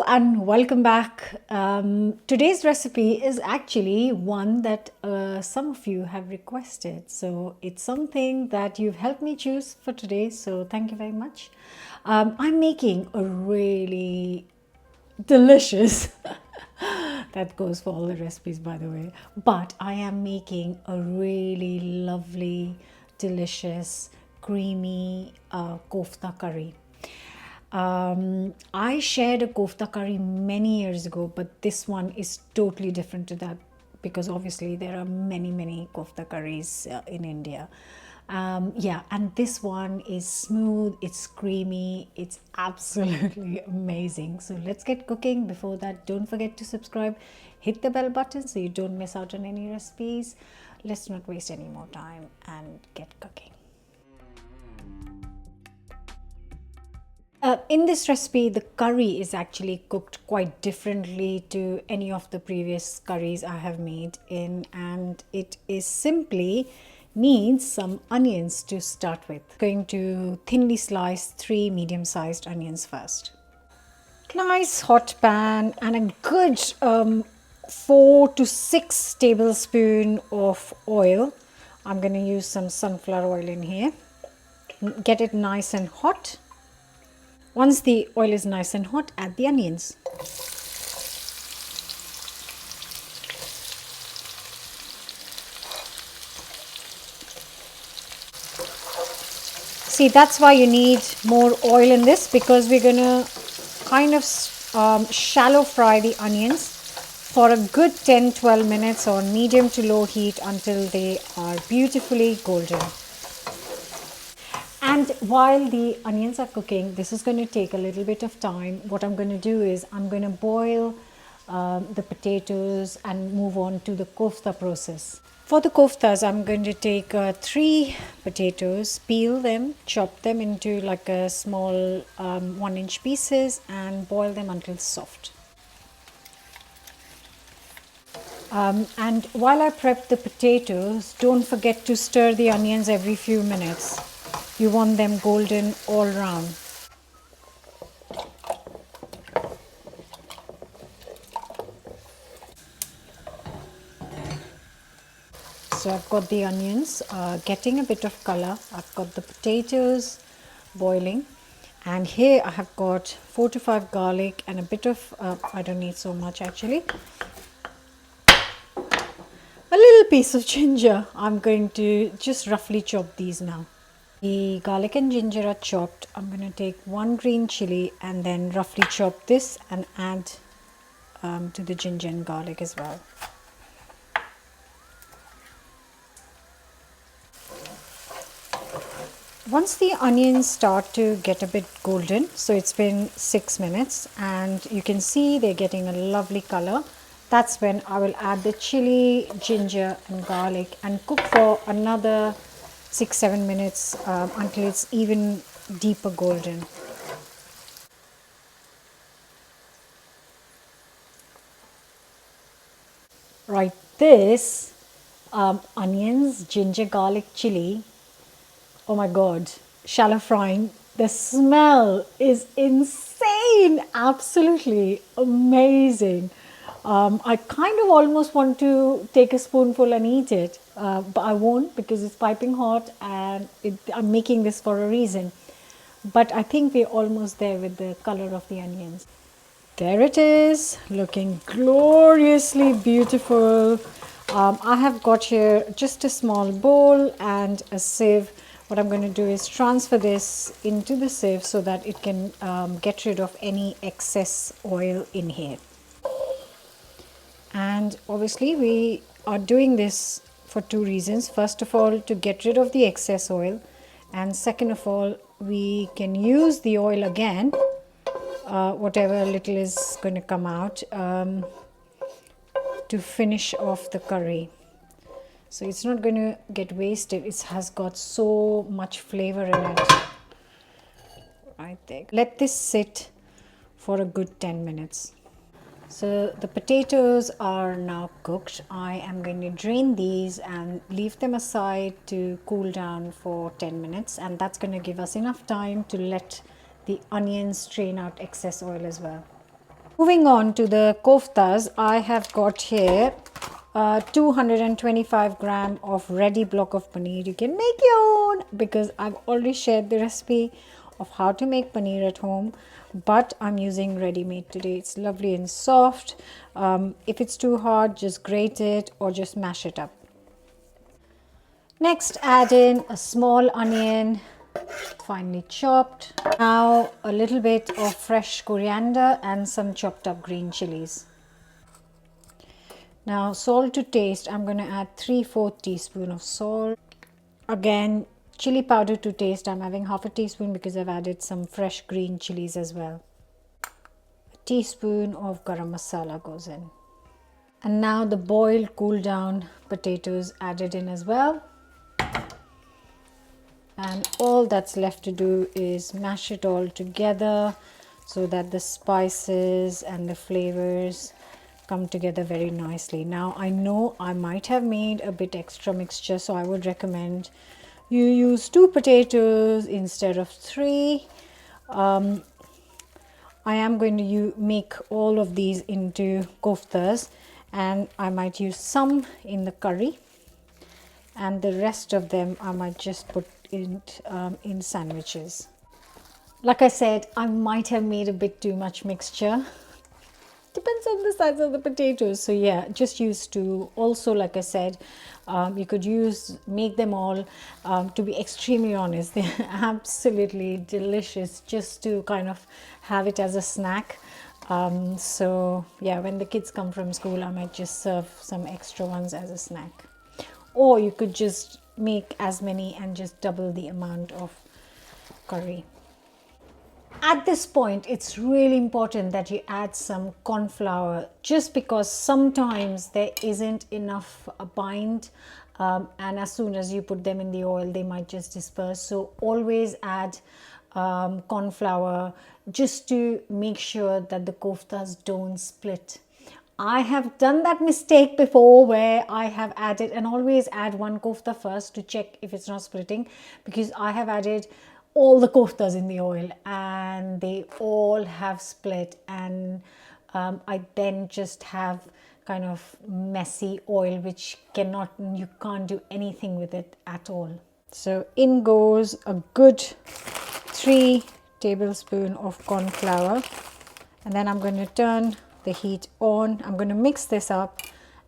and welcome back. Today's recipe is actually one that some of you have requested. So it's something that you've helped me choose for today. So thank you very much. I'm making a really delicious, that goes for all the recipes by the way, but I am making a really lovely, delicious, creamy kofta curry. I shared a kofta curry many years ago, but this one is totally different to that because obviously there are many kofta curries in India. Yeah, and this one is smooth, it's creamy, it's absolutely amazing. So let's get cooking. Before that, don't forget to subscribe, hit the bell button so you don't miss out on any recipes. Let's not waste any more time and get cooking. In this recipe, the curry is actually cooked quite differently to any of the previous curries I have made and it is simply needs some onions to start with. Going to thinly slice 3 medium-sized onions first. Nice hot pan and a good 4 to 6 tablespoons of oil. I'm going to use some sunflower oil in here. Get it nice and hot. Once the oil is nice and hot, add the onions. See, that's why you need more oil in this, because we're going to kind of shallow fry the onions for a good 10-12 minutes on medium to low heat until they are beautifully golden. And while the onions are cooking, this is going to take a little bit of time. What I'm going to do is I'm going to boil the potatoes and move on to the kofta process. For the koftas, I'm going to take 3 potatoes, peel them, chop them into like a small 1-inch pieces and boil them until soft. And while I prep the potatoes, don't forget to stir the onions every few minutes. You want them golden all round. So I've got the onions getting a bit of color. I've got the potatoes boiling. And here I have got 4 to 5 garlic and a bit of, I don't need so much actually, a little piece of ginger. I'm going to just roughly chop these now. The garlic and ginger are chopped. I'm going to take 1 green chili and then roughly chop this and add to the ginger and garlic as well. Once the onions start to get a bit golden, so it's been 6 minutes and you can see they're getting a lovely color, that's when I will add the chili, ginger and garlic and cook for another 6-7 minutes until it's even deeper golden. Right, this onions, ginger, garlic, chili, oh my god, shallow frying, the smell is insane, absolutely amazing. I kind of almost want to take a spoonful and eat it, but I won't because it's piping hot and I'm making this for a reason. But I think we're almost there with the color of the onions. There it is, looking gloriously beautiful. I have got here just a small bowl and a sieve. What I'm going to do is transfer this into the sieve so that it can get rid of any excess oil in here. And obviously we are doing this for 2 reasons. First of all, to get rid of the excess oil, and second of all, we can use the oil again, whatever little is going to come out, to finish off the curry. So it's not going to get wasted. It has got so much flavor in it. Right there. Let this sit for a good 10 minutes. So the potatoes are now cooked. I am going to drain these and leave them aside to cool down for 10 minutes, and that's going to give us enough time to let the onions strain out excess oil as well. Moving on to the koftas, I have got here 225 gram of ready block of paneer. You can make your own because I've already shared the recipe of how to make paneer at home, but I'm using ready-made today. It's lovely and soft. If it's too hard, just grate it or just mash it up. Next, add in a small onion, finely chopped. Now a little bit of fresh coriander and some chopped up green chilies. Now salt to taste, I'm going to add 3/4 teaspoon of salt. Again, chili powder to taste, I'm having half a teaspoon because I've added some fresh green chilies as well. A teaspoon of garam masala goes in. And now the boiled cooled down potatoes added in as well. And all that's left to do is mash it all together so that the spices and the flavors come together very nicely. Now I know I might have made a bit extra mixture, so I would recommend you use 2 potatoes instead of 3. I am going to make all of these into koftas, and I might use some in the curry, and the rest of them I might just put in sandwiches. Like I said, I might have made a bit too much mixture. Depends on the size of the potatoes. So yeah, just use 2. Also, like I said, you could make them all. To be extremely honest, they're absolutely delicious just to kind of have it as a snack. So yeah, when the kids come from school, I might just serve some extra ones as a snack. Or you could just make as many and just double the amount of curry. At this point, it's really important that you add some corn flour, just because sometimes there isn't enough bind, and as soon as you put them in the oil, they might just disperse. So always add corn flour just to make sure that the koftas don't split. I have done that mistake before where I have added, and always add 1 kofta first to check if it's not splitting, because I have added all the koftas in the oil and they all have split, and I then just have kind of messy oil which you can't do anything with it at all. So in goes a good 3 tablespoons of corn flour, and then I'm going to turn the heat on. I'm going to mix this up,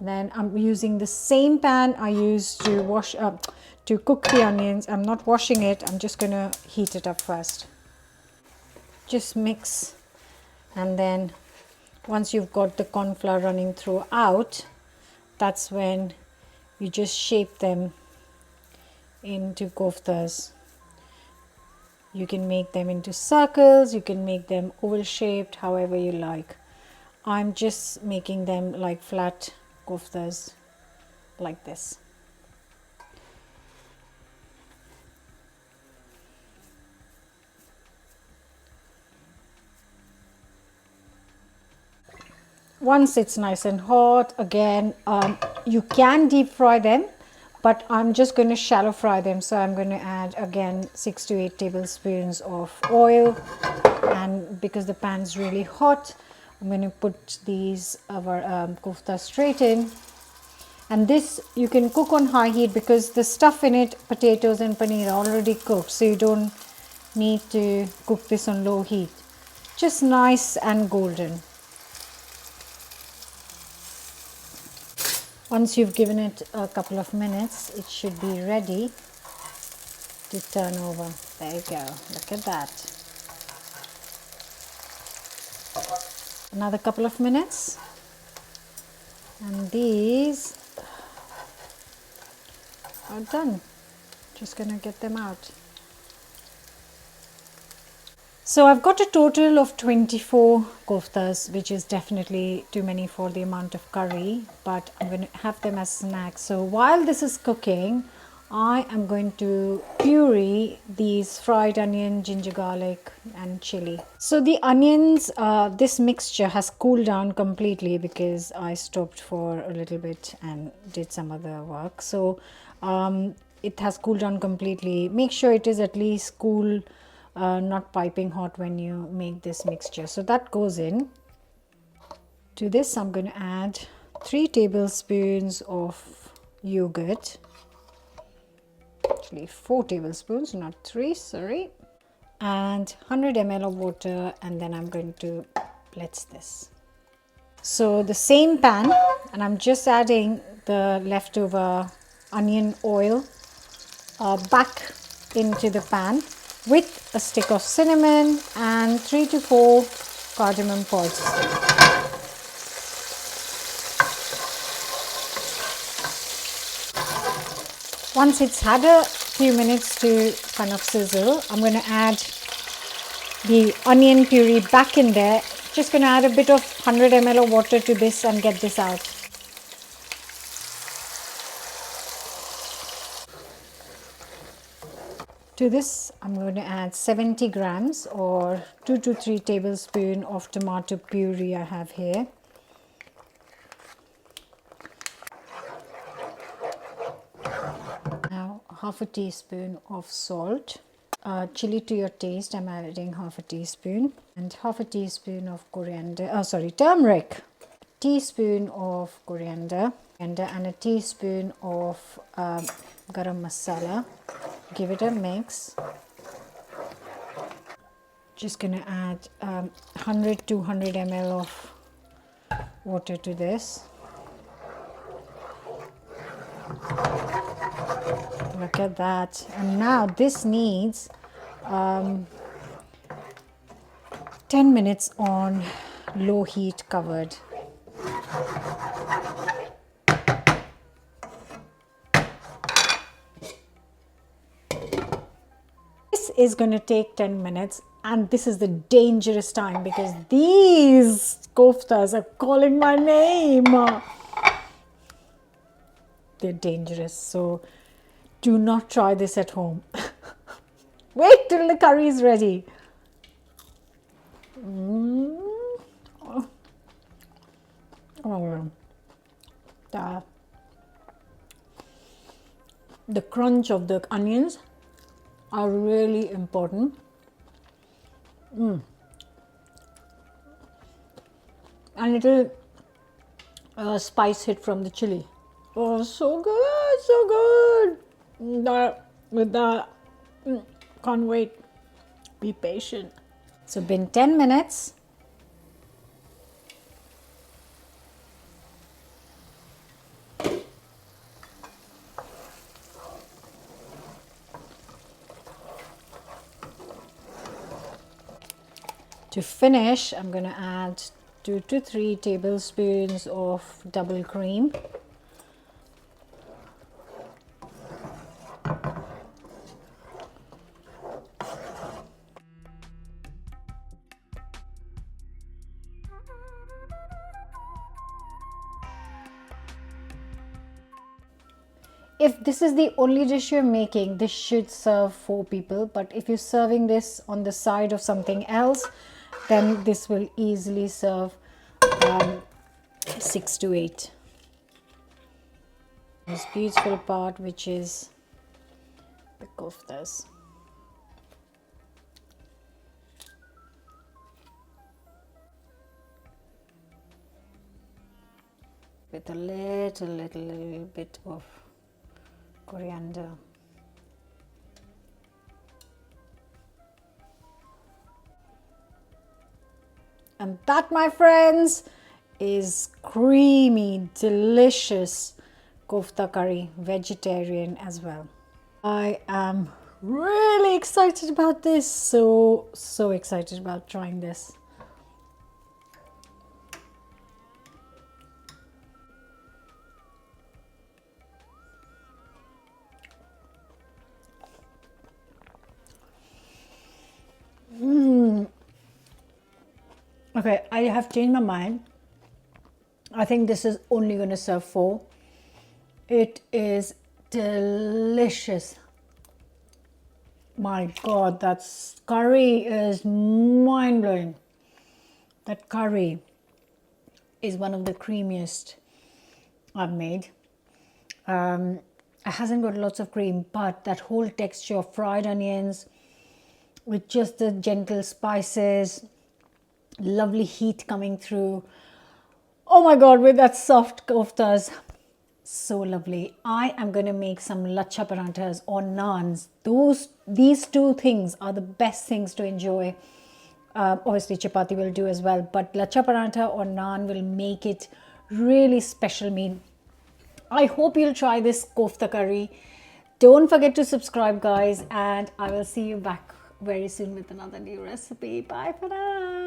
and then I'm using the same pan I used to cook the onions. I'm not washing it, I'm just going to heat it up first. Just mix, and then once you've got the corn flour running throughout, that's when you just shape them into koftas. You can make them into circles, you can make them oval shaped, however you like. I'm just making them like flat koftas like this. Once it's nice and hot, again, you can deep fry them, but I'm just going to shallow fry them. So I'm going to add again 6 to 8 tablespoons of oil, and because the pan's really hot, I'm going to put these kofta straight in. And this you can cook on high heat because the stuff in it, potatoes and paneer, are already cooked, so you don't need to cook this on low heat. Just nice and golden. Once you've given it a couple of minutes, it should be ready to turn over. There you go, look at that. Another couple of minutes, and these are done. Just gonna get them out. So I've got a total of 24 koftas, which is definitely too many for the amount of curry, but I'm going to have them as snacks. So while this is cooking, I am going to puree these fried onion, ginger garlic and chili. So the onions, this mixture has cooled down completely because I stopped for a little bit and did some other work. So it has cooled down completely. Make sure it is at least cool, not piping hot when you make this mixture. So that goes in. To this, I'm going to add 3 tablespoons of yogurt. Actually 4 tablespoons, not 3, sorry. And 100 ml of water, and then I'm going to blitz this. So the same pan, and I'm just adding the leftover onion oil back into the pan with a stick of cinnamon and 3 to 4 cardamom pods. Once it's had a few minutes to kind of sizzle, I'm going to add the onion puree back in there. Just going to add a bit of 100 ml of water to this and get this out. To this, I'm going to add 70 grams or 2 to 3 tablespoons of tomato puree I have here. Now, half a teaspoon of salt. Chili to your taste, I'm adding half a teaspoon. And half a teaspoon of turmeric. Teaspoon of coriander and a teaspoon of garam masala. Give it a mix. Just gonna add 100 to 200 ml of water to this. Look at that. And now this needs 10 minutes on low heat covered. This is going to take 10 minutes, and this is the dangerous time because these koftas are calling my name. They're dangerous, so do not try this at home. Wait till the curry is ready. The crunch of the onions are really important. And little spice hit from the chili. Oh, so good, so good. With that, can't wait. Be patient. So been 10 minutes. To finish, I'm going to add 2 to 3 tablespoons of double cream. If this is the only dish you're making, this should serve 4 people. But if you're serving this on the side of something else, then this will easily serve 6 to 8. This beautiful part, which is the koftas. With a little bit of coriander. And that, my friends, is creamy, delicious kofta curry, vegetarian as well. I am really excited about this. So excited about trying this. Okay, I have changed my mind. I think this is only going to serve 4. It is delicious. My God, that curry is mind-blowing. That curry is one of the creamiest I've made. It hasn't got lots of cream, but that whole texture of fried onions with just the gentle spices, lovely heat coming through. Oh my god, with that soft koftas. So lovely. I am going to make some lacha paranthas or naans. These two things are the best things to enjoy. Obviously, chapati will do as well, but lacha parantha or naan will make it really special meal. I hope you'll try this kofta curry. Don't forget to subscribe, guys, and I will see you back very soon with another new recipe. Bye for now.